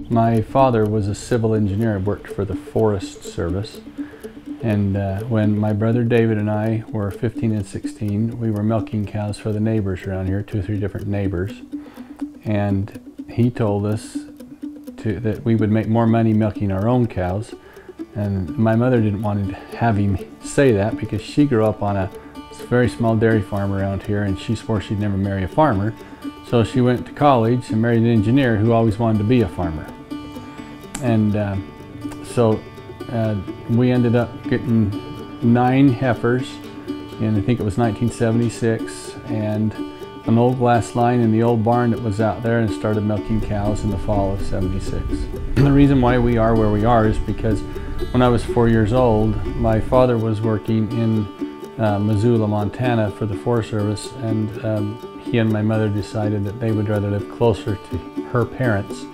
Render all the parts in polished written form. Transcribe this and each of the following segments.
My father was a civil engineer, worked for the Forest Service, and when my brother David and I were 15 and 16, we were milking cows for the neighbors around here, 2 or 3 different neighbors, and he told us that we would make more money milking our own cows. And my mother didn't want to have him say that because she grew up on a very small dairy farm around here, and she swore she'd never marry a farmer. So she went to college and married an engineer who always wanted to be a farmer. And so we ended up getting 9 heifers in, I think it was 1976, and an old glass line in the old barn that was out there, and started milking cows in the fall of '76. The reason why we are where we are is because when I was 4 years old, my father was working in Missoula, Montana for the Forest Service, and he and my mother decided that they would rather live closer to her parents.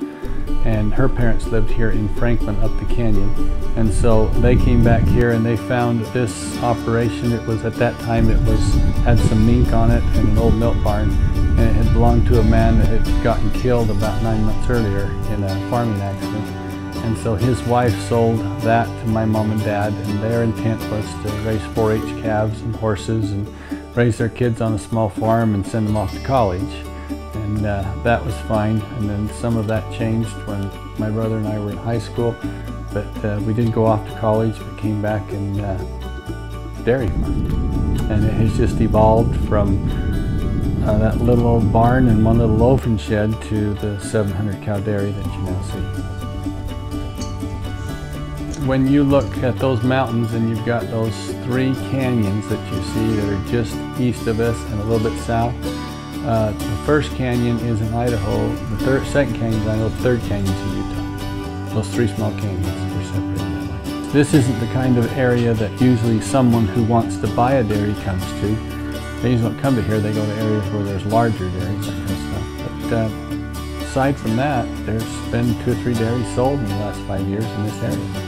And her parents lived here in Franklin up the canyon. And so they came back here and they found this operation. It was, at that time, had some mink on it and an old milk barn. And it had belonged to a man that had gotten killed about 9 months earlier in a farming accident. And so his wife sold that to my mom and dad, and their intent was to raise 4-H calves and horses and raise their kids on a small farm and send them off to college. And that was fine. And then some of that changed when my brother and I were in high school, but we did go off to college, but came back and dairy farm. And it has just evolved from that little old barn and one little loafing shed to the 700 cow dairy that you now see. When you look at those mountains and you've got those 3 canyons that you see that are just east of us and a little bit south, the first canyon is in Idaho, the second canyon is Idaho, the third canyon is in Utah. Those 3 small canyons are separated that way. This isn't the kind of area that usually someone who wants to buy a dairy comes to. They usually don't come to here, they go to areas where there's larger dairies, that kind of stuff. But aside from that, there's been 2 or 3 dairies sold in the last 5 years in this area.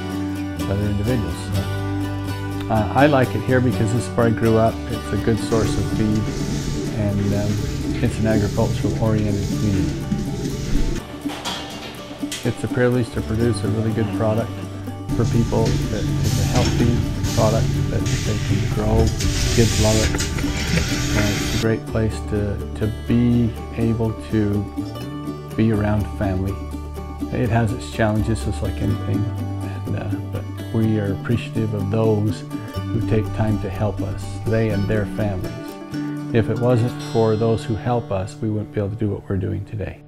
Other individuals. So, I like it here because this is where I grew up. It's a good source of feed, and it's an agricultural oriented community. It's a privilege to produce a really good product for people. That it's a healthy product that they can grow. Kids love it. It's a great place to be able to be around family. It has its challenges, just like anything. But we are appreciative of those who take time to help us, they and their families. If it wasn't for those who help us, we wouldn't be able to do what we're doing today.